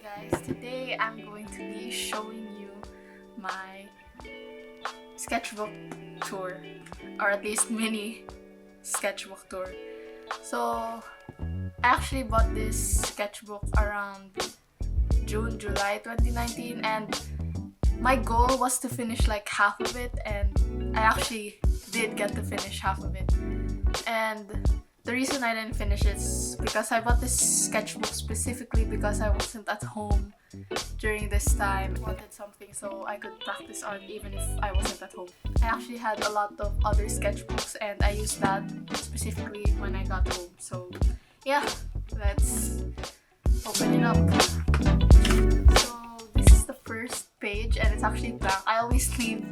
guys, today I'm going to be showing you my sketchbook tour, or at least mini sketchbook tour. So I actually bought this sketchbook around July 2019, and my goal was to finish like half of it, and I actually did get to finish half of it. And the reason I didn't finish it is because I bought this sketchbook specifically because I wasn't at home during this time. I wanted something so I could practice art even if I wasn't at home. I actually had a lot of other sketchbooks and I used that specifically when I got home. So yeah, let's open it up. So this is the first page and it's actually blank. I always leave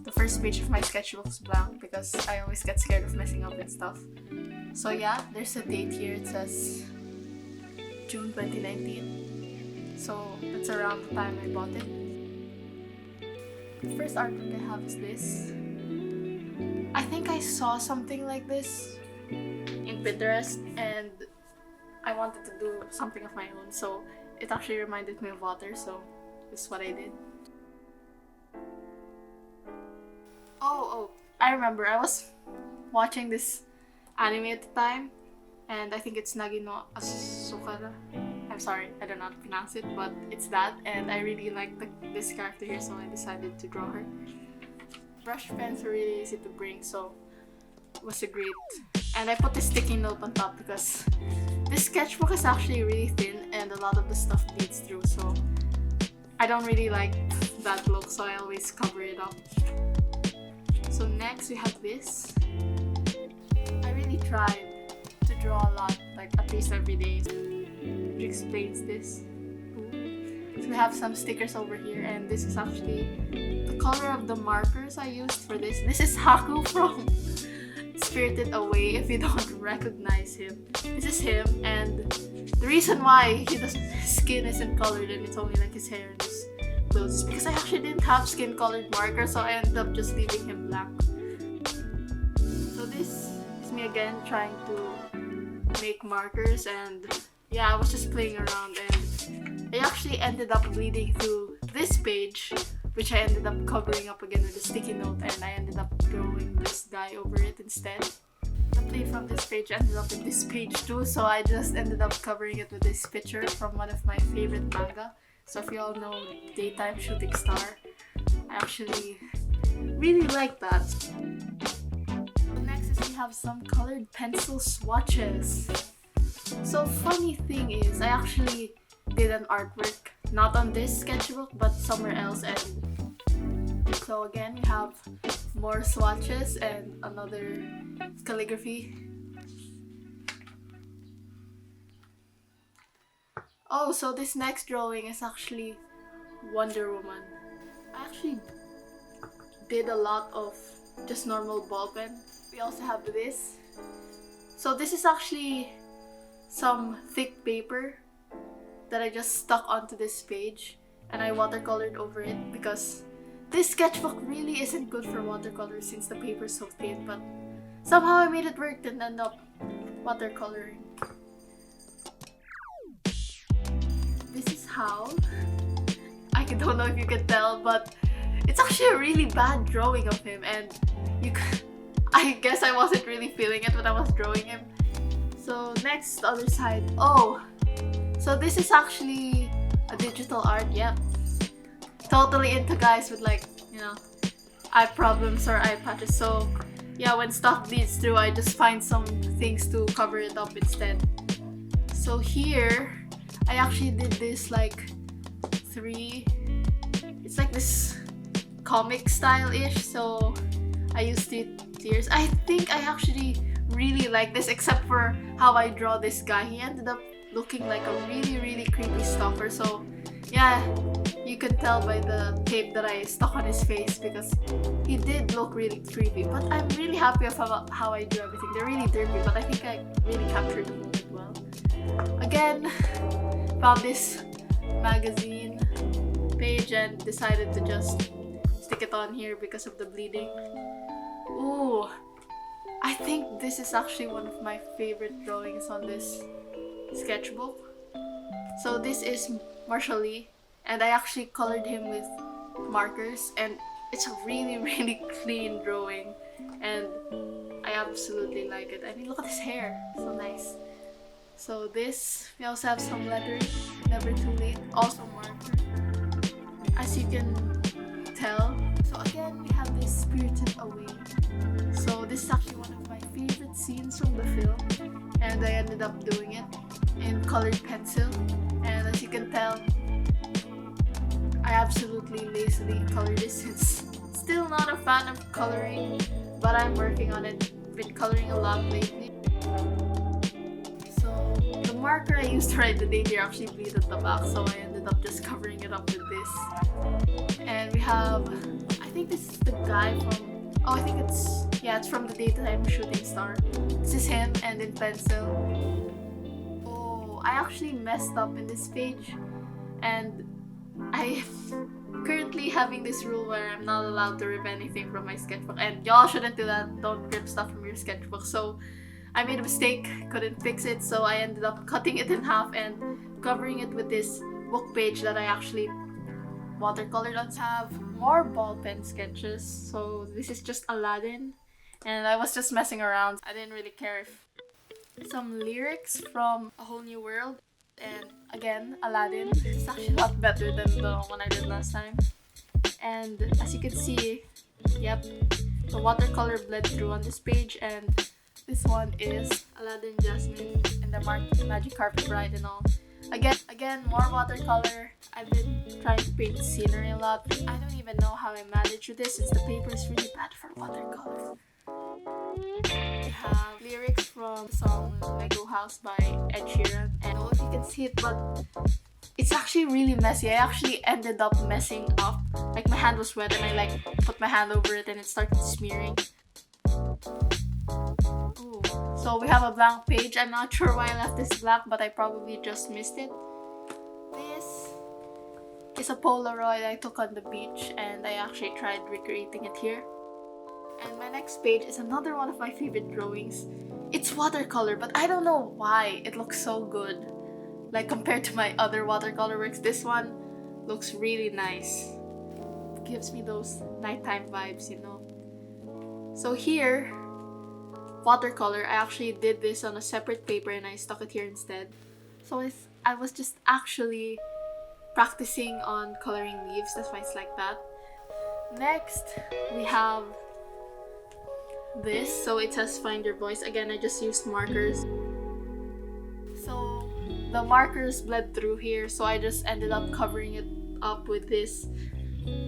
the first page of my sketchbooks blank because I always get scared of messing up and stuff. So yeah, there's a date here. It says June 2019. So that's around the time I bought it. The first artwork I have is this. I think I saw something like this in Pinterest and I wanted to do something of my own. So it actually reminded me of water, so this is what I did. Oh, I remember. I was watching this anime at the time, and I think it's Nagi no Asukara. I'm sorry, I don't know how to pronounce it, but it's that, and I really like this character here, so I decided to draw her. Brush pens are really easy to bring, so it was a great. And I put this sticky note on top because this sketchbook is actually really thin, and a lot of the stuff bleeds through, so I don't really like that look, so I always cover it up. So next we have this. I really tried to draw a lot, like at least every day, which explains this. So we have some stickers over here, and this is actually the color of the markers I used for this. This is Haku from Spirited Away, if you don't recognize him. This is him, and the reason why his skin isn't colored and it's only like his hair and his clothes is because I actually didn't have skin colored markers, so I ended up just leaving him blank. So this is me again trying to make markers, and yeah, I was just playing around and I actually ended up bleeding through this page, which I ended up covering up again with a sticky note, and I ended up drawing this guy over it instead. The play from this page ended up in this page too, so I just ended up covering it with this picture from one of my favorite manga. So if you all know Daytime Shooting Star, I actually really like that. Next is we have some colored pencil swatches. So funny thing is, I actually did an artwork, not on this sketchbook, but somewhere else, and so again we have more swatches and another calligraphy. Oh, so this next drawing is actually Wonder Woman. I actually did a lot of just normal ball pen. We also have this. So this is actually some thick paper that I just stuck onto this page and I watercolored over it because this sketchbook really isn't good for watercolor since the paper is so thin, but somehow I made it work and ended up watercoloring. This is how. I don't know if you can tell, but it's actually a really bad drawing of him, and I guess I wasn't really feeling it when I was drawing him. So next, other side. Oh, so this is actually a digital art. Yep, totally into guys with like, you know, eye problems or eye patches. So yeah, when stuff bleeds through, I just find some things to cover it up instead. So here I actually did this like it's like this comic style-ish, so I used tears. I think I actually really like this, except for how I draw this guy. He ended up looking like a really creepy stalker, so yeah, you can tell by the tape that I stuck on his face because he did look really creepy, but I'm really happy about how I do everything. They're really derpy, but I think I really captured the moment well. Again, found this magazine page and decided to just stick it on here because of the bleeding. Ooh, I think this is actually one of my favorite drawings on this sketchbook. So this is Marshall Lee, and I actually colored him with markers, and it's a really really clean drawing, and I absolutely like it. I mean, look at his hair, so nice. So this, we also have some lettering, never too late, also marker, as you can tell. So again, we have this Spirited Away. So this is actually one of my favorite scenes from the film, and I ended up doing it in colored pencil. And as you can tell, I absolutely lazily colored this since still not a fan of coloring, but I'm working on it. Been coloring a lot lately. So the marker I used to write the date here actually bleed at the back, so I ended up just covering it up with this. And we have, I think this is the guy from, I think it's from the Daytime Shooting Star. This is him, and in pencil. Oh, I actually messed up in this page, and I'm currently having this rule where I'm not allowed to rip anything from my sketchbook, and y'all shouldn't do that. Don't rip stuff from your sketchbook. So I made a mistake, couldn't fix it, so I ended up cutting it in half and covering it with this book page that I actually watercolored on. Have more ball pen sketches. So this is just Aladdin, and I was just messing around. I didn't really care if some lyrics from A Whole New World, and again Aladdin. It's actually a lot better than the one I did last time. And as you can see, yep, the watercolor bled through on this page, and this one is Aladdin, Jasmine, and the Magic Carpet Bride and all. Again, more watercolor. I've been trying to paint scenery a lot. I don't even know how I managed with this since the paper is really bad for watercolor. We have lyrics from the song Lego House by Ed Sheeran. And I don't know if you can see it, but it's actually really messy. I actually ended up messing up. Like, my hand was wet and I put my hand over it and it started smearing. Ooh. So we have a blank page. I'm not sure why I left this blank, but I probably just missed it. This is a Polaroid I took on the beach, and I actually tried recreating it here. And my next page is another one of my favorite drawings. It's watercolor, but I don't know why it looks so good. Like, compared to my other watercolor works, this one looks really nice. It gives me those nighttime vibes, you know. So here, watercolor, I actually did this on a separate paper and I stuck it here instead. So I was just actually practicing on coloring leaves, that's why it's like that. Next, we have this. So it says Find Your Voice. Again, I just used markers. So the markers bled through here, so I just ended up covering it up with this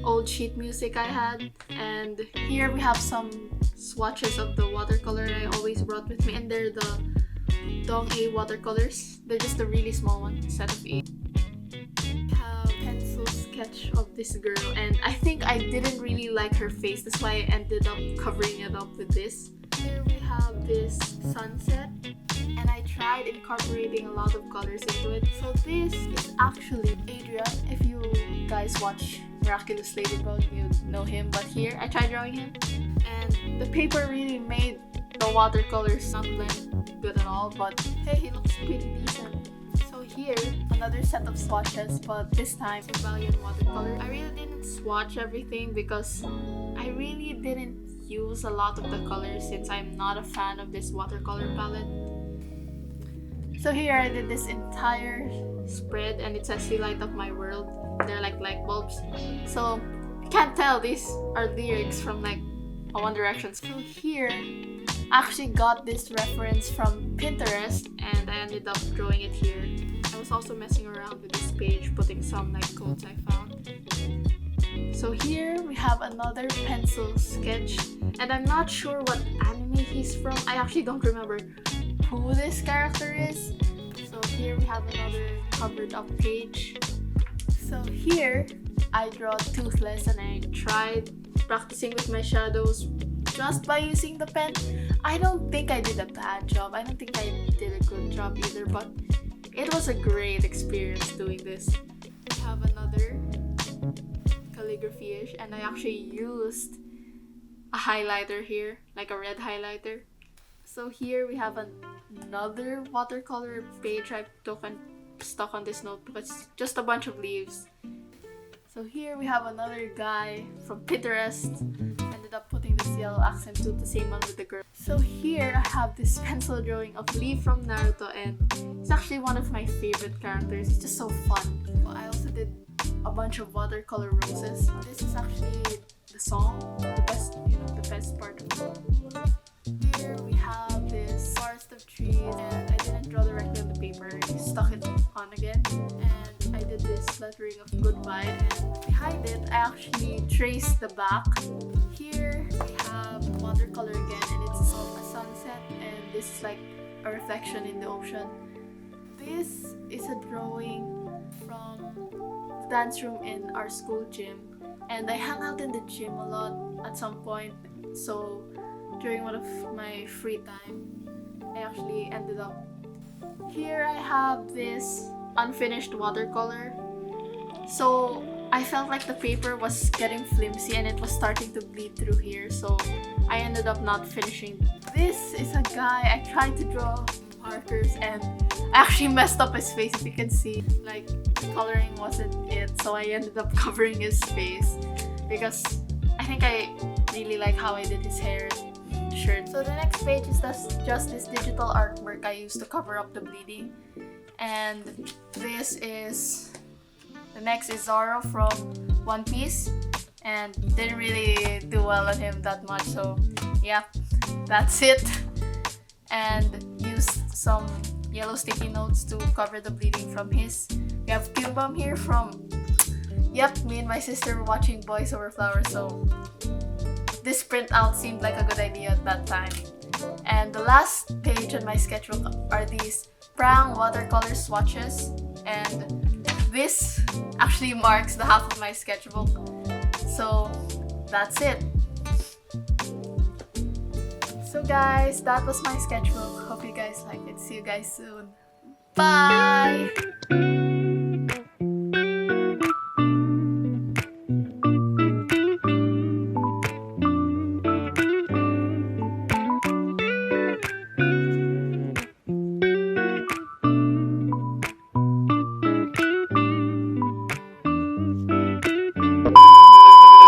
old sheet music I had. And here we have some swatches of the watercolor I always brought with me, and they're the Dong A watercolors. They're just a really small one, set of 8. I have a pencil sketch of this girl, and I think I didn't really like her face, that's why I ended up covering it up with this. Here we have this sunset, and I tried incorporating a lot of colors into it. So this is actually Adrian. If you guys watch Miraculous Ladybug, you know him, but here I tried drawing him, and the paper really made the watercolors not blend good at all, but hey, he looks pretty decent. So here, another set of swatches, but this time Valiant watercolor. I really didn't swatch everything because I really didn't use a lot of the colors since I'm not a fan of this watercolor palette. So here I did this entire spread, and it says "You light up my world." They're like light bulbs. So you can't tell these are lyrics from like a One Direction. So here I actually got this reference from Pinterest, and I ended up drawing it here. I was also messing around with this page, putting some like quotes I found. So here we have another pencil sketch, and I'm not sure what anime he's from. I actually don't remember who this character is. So here we have another covered up page. So here I draw Toothless, and I tried practicing with my shadows just by using the pen. I don't think I did a bad job. I don't think I did a good job either, but it was a great experience doing this. We have another calligraphy-ish, and I actually used a highlighter here, like a red highlighter. So here we have another watercolor page I took on stuck on this notebook. It's just a bunch of leaves. So here we have another guy from Pinterest. Ended up putting this yellow accent to the same one with the girl. So here I have this pencil drawing of Lee from Naruto, and it's actually one of my favorite characters. It's just so fun. I also did a bunch of watercolor roses. This is actually the song, the best part of it. Here we have this forest of trees, and I didn't draw directly on the paper. I stuck it on again, and I did this lettering of goodbye, and behind it I actually traced the back. Here we have watercolor again, and it's a sunset, and this is like a reflection in the ocean. This is a drawing from the dance room in our school gym, and I hung out in the gym a lot at some point. So during one of my free time, I actually ended up here. I have this unfinished watercolor. So I felt like the paper was getting flimsy and it was starting to bleed through here, so I ended up not finishing. This is a guy. I tried to draw markers and I actually messed up his face. If you can see, like, coloring wasn't it, so I ended up covering his face because I think I really like how I did his hair and shirt. So the next page is just this digital artwork I used to cover up the bleeding, and the next is Zoro from One Piece, and didn't really do well on him that much, so yeah, that's it. And used some yellow sticky notes to cover the bleeding from his. We have Kimbam here from, me and my sister were watching Boys Over Flowers, so this printout seemed like a good idea at that time. And the last page on my sketchbook are these Prang watercolor swatches, and this actually marks the half of my sketchbook. So that's it. So guys, that was my sketchbook. Hope you guys like it. See you guys soon. Bye!